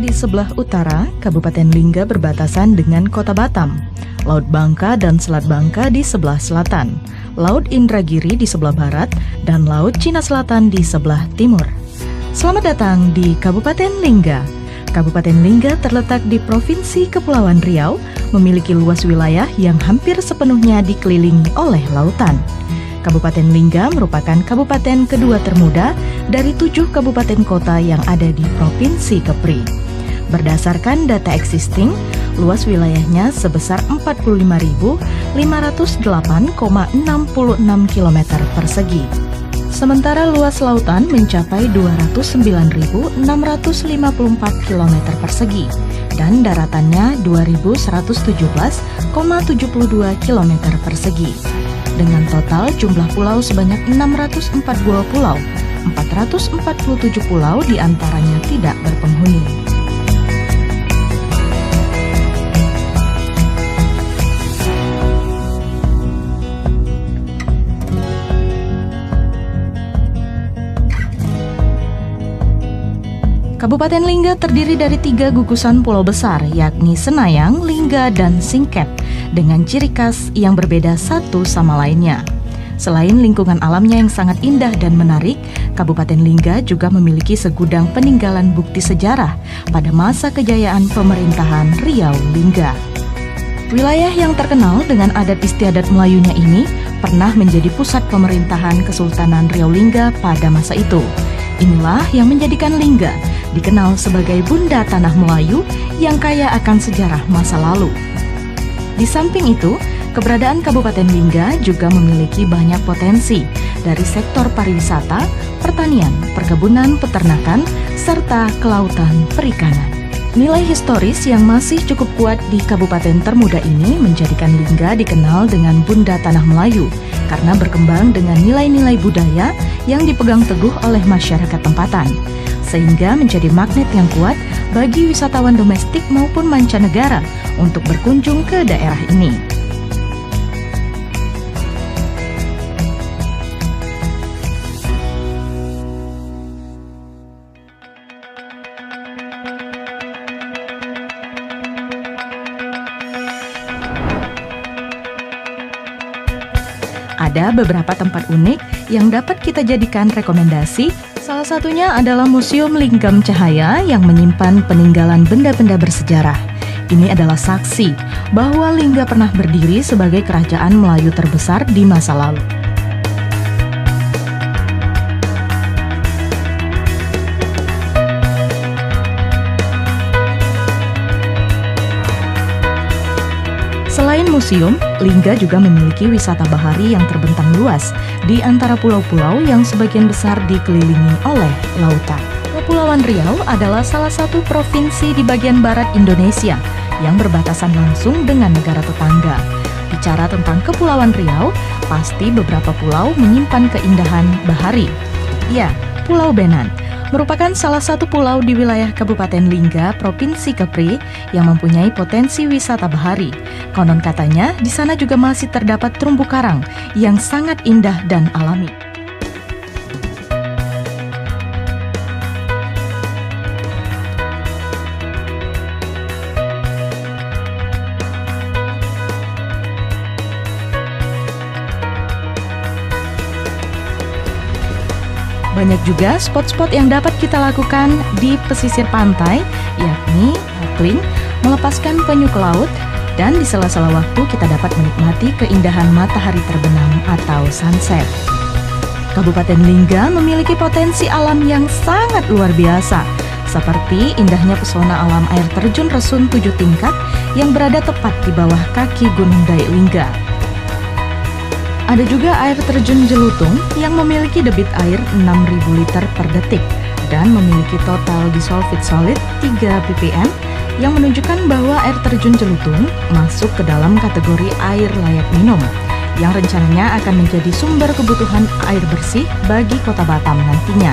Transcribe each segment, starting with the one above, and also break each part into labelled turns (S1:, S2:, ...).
S1: di sebelah utara, Kabupaten Lingga berbatasan dengan Kota Batam, Laut Bangka dan Selat Bangka di sebelah selatan, Laut Indragiri di sebelah barat, dan Laut Cina Selatan di sebelah timur. Selamat datang di Kabupaten Lingga. Kabupaten Lingga terletak di Provinsi Kepulauan Riau, memiliki luas wilayah yang hampir sepenuhnya dikelilingi oleh lautan. Kabupaten Lingga merupakan kabupaten kedua termuda dari 7 kabupaten kota yang ada di Provinsi Kepri. Berdasarkan data existing, luas wilayahnya sebesar 45.508,66 km persegi. Sementara luas lautan mencapai 209.654 km persegi dan daratannya 2.117,72 km persegi. Dengan total jumlah pulau sebanyak 642 pulau, 447 pulau diantaranya tidak berpenghuni. Kabupaten Lingga terdiri dari 3 gugusan pulau besar, yakni Senayang, Lingga, dan Singkep, dengan ciri khas yang berbeda satu sama lainnya. Selain lingkungan alamnya yang sangat indah dan menarik, Kabupaten Lingga juga memiliki segudang peninggalan bukti sejarah pada masa kejayaan pemerintahan Riau Lingga. Wilayah yang terkenal dengan adat istiadat Melayunya ini pernah menjadi pusat pemerintahan Kesultanan Riau Lingga pada masa itu. Inilah yang menjadikan Lingga dikenal sebagai Bunda Tanah Melayu yang kaya akan sejarah masa lalu. Di samping itu, keberadaan Kabupaten Lingga juga memiliki banyak potensi dari sektor pariwisata, pertanian, perkebunan, peternakan, serta kelautan perikanan. Nilai historis yang masih cukup kuat di kabupaten termuda ini menjadikan Lingga dikenal dengan Bunda Tanah Melayu karena berkembang dengan nilai-nilai budaya yang dipegang teguh oleh masyarakat tempatan, sehingga menjadi magnet yang kuat bagi wisatawan domestik maupun mancanegara untuk berkunjung ke daerah ini. Ada beberapa tempat unik yang dapat kita jadikan rekomendasi. Salah satunya adalah Museum Linggam Cahaya yang menyimpan peninggalan benda-benda bersejarah. Ini adalah saksi bahwa Lingga pernah berdiri sebagai kerajaan Melayu terbesar di masa lalu. Selain museum, Lingga juga memiliki wisata bahari yang terbentang luas di antara pulau-pulau yang sebagian besar dikelilingi oleh lautan. Kepulauan Riau adalah salah satu provinsi di bagian barat Indonesia yang berbatasan langsung dengan negara tetangga. Bicara tentang Kepulauan Riau, pasti beberapa pulau menyimpan keindahan bahari. Ya, Pulau Benan merupakan salah satu pulau di wilayah Kabupaten Lingga, Provinsi Kepri yang mempunyai potensi wisata bahari. Konon katanya, di sana juga masih terdapat terumbu karang yang sangat indah dan alami. Banyak juga spot-spot yang dapat kita lakukan di pesisir pantai, yakni snorkeling, melepaskan penyu ke laut, dan di sela-sela waktu kita dapat menikmati keindahan matahari terbenam atau sunset. Kabupaten Lingga memiliki potensi alam yang sangat luar biasa, seperti indahnya pesona alam air terjun Resun 7 tingkat yang berada tepat di bawah kaki Gunung Daik Lingga. Ada juga air terjun Jelutung yang memiliki debit air 6.000 liter per detik dan memiliki total dissolved solid 3 ppm yang menunjukkan bahwa air terjun Jelutung masuk ke dalam kategori air layak minum yang rencananya akan menjadi sumber kebutuhan air bersih bagi Kota Batam nantinya.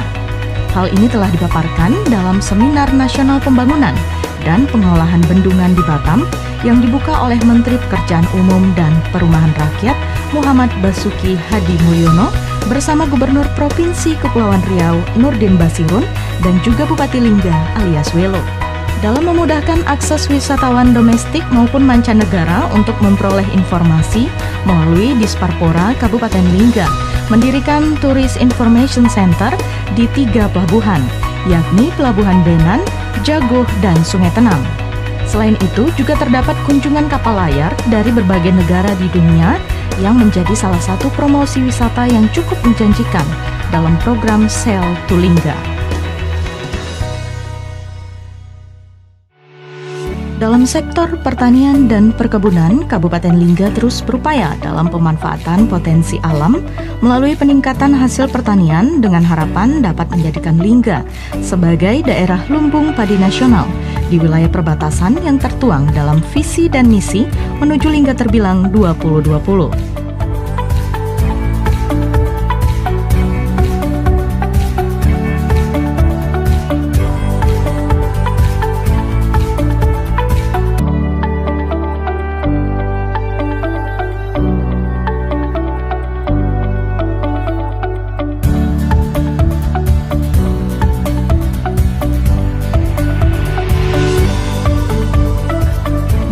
S1: Hal ini telah dipaparkan dalam Seminar Nasional Pembangunan dan Pengolahan Bendungan di Batam yang dibuka oleh Menteri Pekerjaan Umum dan Perumahan Rakyat Muhammad Basuki Hadi Mulyono bersama Gubernur Provinsi Kepulauan Riau Nurdin Basirun dan juga Bupati Lingga alias Welo. dalam memudahkan akses wisatawan domestik maupun mancanegara untuk memperoleh informasi melalui Disparpora Kabupaten Lingga mendirikan Tourist Information Center di 3 pelabuhan, yakni Pelabuhan Benan, Jagoh, dan Sungai Tenang. Selain itu, juga terdapat kunjungan kapal layar dari berbagai negara di dunia yang menjadi salah satu promosi wisata yang cukup menjanjikan dalam program Sail to Lingga. Dalam sektor pertanian dan perkebunan, Kabupaten Lingga terus berupaya dalam pemanfaatan potensi alam melalui peningkatan hasil pertanian dengan harapan dapat menjadikan Lingga sebagai daerah lumbung padi nasional di wilayah perbatasan yang tertuang dalam visi dan misi menuju Lingga Terbilang 2020.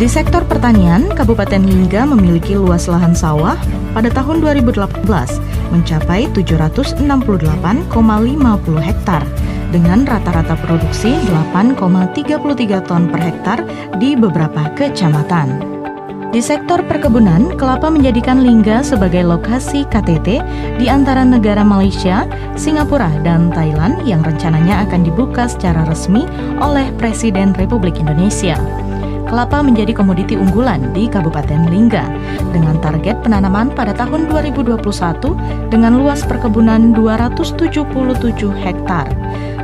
S1: Di sektor pertanian, Kabupaten Lingga memiliki luas lahan sawah pada tahun 2018 mencapai 768,50 hektar dengan rata-rata produksi 8,33 ton per hektar di beberapa kecamatan. Di sektor perkebunan, kelapa menjadikan Lingga sebagai lokasi KTT di antara negara Malaysia, Singapura, dan Thailand yang rencananya akan dibuka secara resmi oleh Presiden Republik Indonesia. Kelapa menjadi komoditi unggulan di Kabupaten Lingga dengan target penanaman pada tahun 2021 dengan luas perkebunan 277 hektar.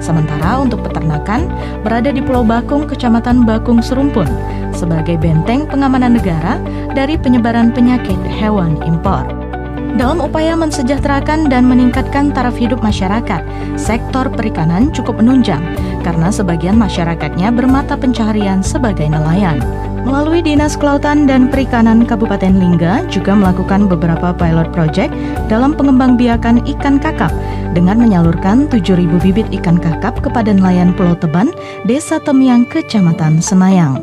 S1: Sementara untuk peternakan berada di Pulau Bakung, Kecamatan Bakung Serumpun sebagai benteng pengamanan negara dari penyebaran penyakit hewan impor. Dalam upaya mensejahterakan dan meningkatkan taraf hidup masyarakat, sektor perikanan cukup menunjang karena sebagian masyarakatnya bermata pencaharian sebagai nelayan. Melalui Dinas Kelautan dan Perikanan Kabupaten Lingga juga melakukan beberapa pilot project dalam pengembangbiakan ikan kakap dengan menyalurkan 7.000 bibit ikan kakap kepada nelayan Pulau Teban, Desa Temiang, Kecamatan Senayang.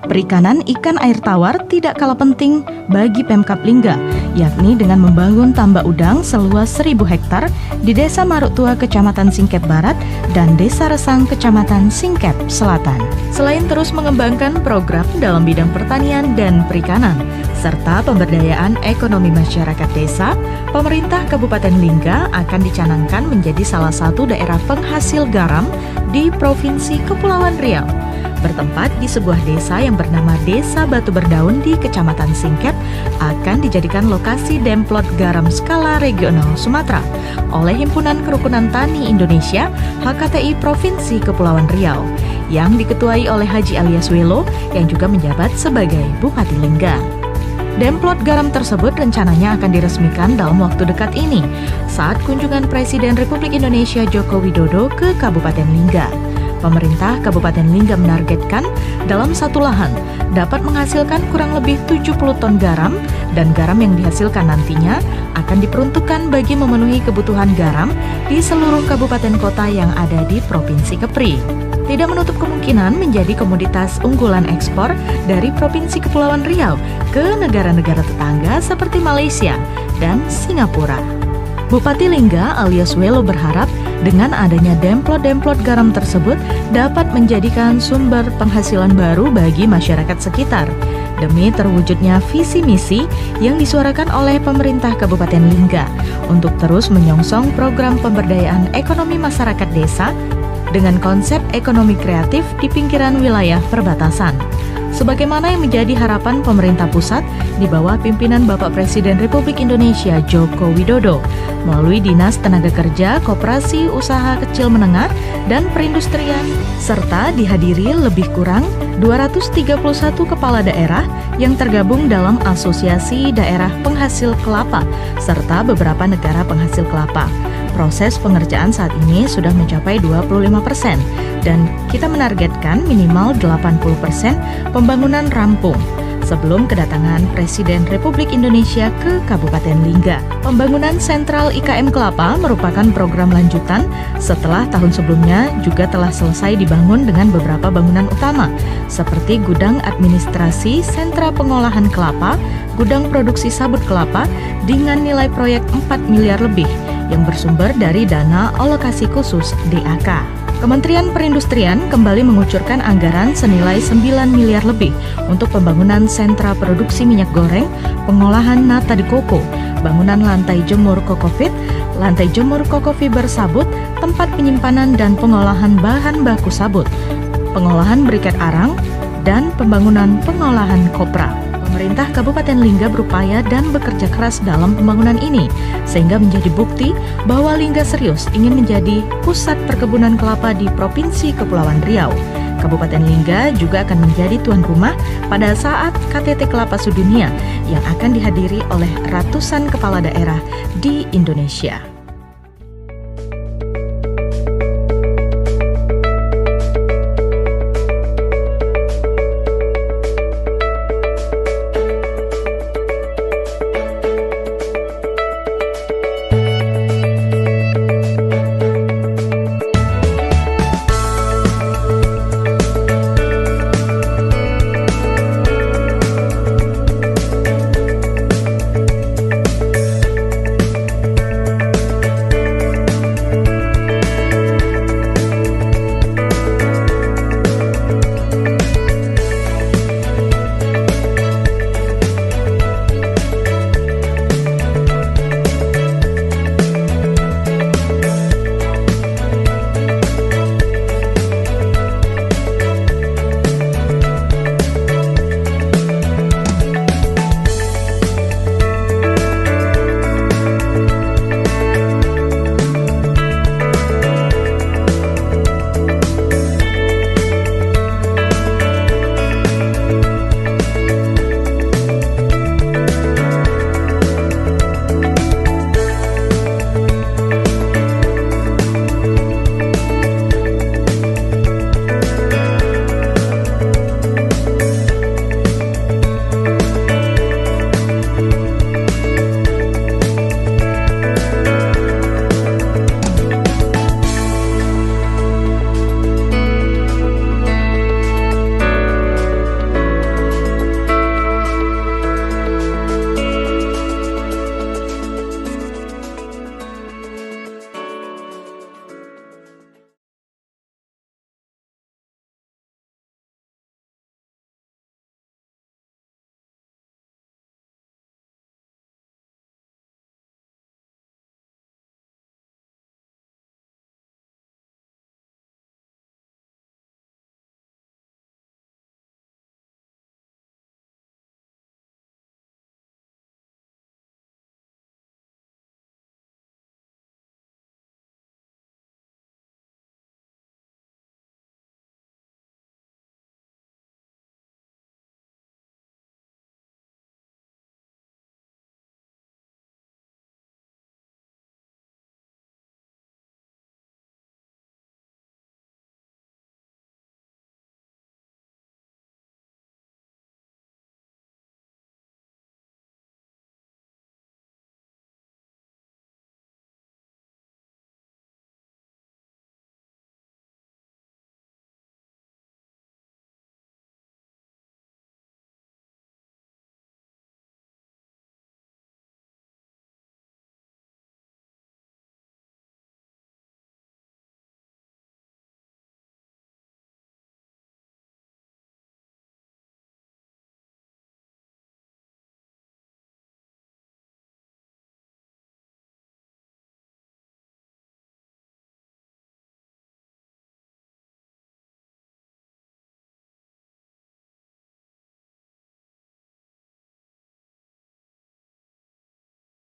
S1: Perikanan ikan air tawar tidak kalah penting bagi Pemkab Lingga, yakni dengan membangun tambak udang seluas 1.000 hektar di Desa Maruk Tua, Kecamatan Singkep Barat, dan Desa Resang, Kecamatan Singkep Selatan. Selain terus mengembangkan program dalam bidang pertanian dan perikanan, serta pemberdayaan ekonomi masyarakat desa, pemerintah Kabupaten Lingga akan dicanangkan menjadi salah satu daerah penghasil garam di Provinsi Kepulauan Riau, bertempat di sebuah desa yang bernama Desa Batu Berdaun di Kecamatan Singkep akan dijadikan lokasi demplot garam skala regional Sumatera oleh Himpunan Kerukunan Tani Indonesia HKTI Provinsi Kepulauan Riau yang diketuai oleh Haji Alias Welo yang juga menjabat sebagai Bupati Lingga. Demplot garam tersebut rencananya akan diresmikan dalam waktu dekat ini saat kunjungan Presiden Republik Indonesia Joko Widodo ke Kabupaten Lingga. Pemerintah Kabupaten Lingga menargetkan dalam satu lahan dapat menghasilkan kurang lebih 70 ton garam dan garam yang dihasilkan nantinya akan diperuntukkan bagi memenuhi kebutuhan garam di seluruh kabupaten kota yang ada di Provinsi Kepri. Tidak menutup kemungkinan menjadi komoditas unggulan ekspor dari Provinsi Kepulauan Riau ke negara-negara tetangga seperti Malaysia dan Singapura. Bupati Lingga alias Welo berharap dengan adanya demplot-demplot garam tersebut dapat menjadikan sumber penghasilan baru bagi masyarakat sekitar demi terwujudnya visi misi yang disuarakan oleh pemerintah Kabupaten Lingga untuk terus menyongsong program pemberdayaan ekonomi masyarakat desa dengan konsep ekonomi kreatif di pinggiran wilayah perbatasan. Sebagaimana yang menjadi harapan pemerintah pusat di bawah pimpinan Bapak Presiden Republik Indonesia Joko Widodo melalui Dinas Tenaga Kerja, Koperasi Usaha Kecil Menengah, dan Perindustrian, serta dihadiri lebih kurang 231 kepala daerah yang tergabung dalam Asosiasi Daerah Penghasil Kelapa, serta beberapa negara penghasil kelapa. Proses pengerjaan saat ini sudah mencapai 25% dan kita menargetkan minimal 80% pembangunan rampung. sebelum kedatangan Presiden Republik Indonesia ke Kabupaten Lingga. Pembangunan sentral IKM Kelapa merupakan program lanjutan setelah tahun sebelumnya juga telah selesai dibangun dengan beberapa bangunan utama, seperti gudang administrasi sentra pengolahan kelapa, gudang produksi sabut kelapa dengan nilai proyek 4 miliar lebih yang bersumber dari dana alokasi khusus DAK. Kementerian Perindustrian kembali mengucurkan anggaran senilai 9 miliar lebih untuk pembangunan sentra produksi minyak goreng, pengolahan nata de coco, bangunan lantai jemur kokofit, lantai jemur kokofiber sabut, tempat penyimpanan dan pengolahan bahan baku sabut, pengolahan briket arang, dan pembangunan pengolahan kopra. Pemerintah Kabupaten Lingga berupaya dan bekerja keras dalam pembangunan ini, sehingga menjadi bukti bahwa Lingga serius ingin menjadi pusat perkebunan kelapa di Provinsi Kepulauan Riau. Kabupaten Lingga juga akan menjadi tuan rumah pada saat KTT Kelapa Sedunia yang akan dihadiri oleh ratusan kepala daerah di Indonesia.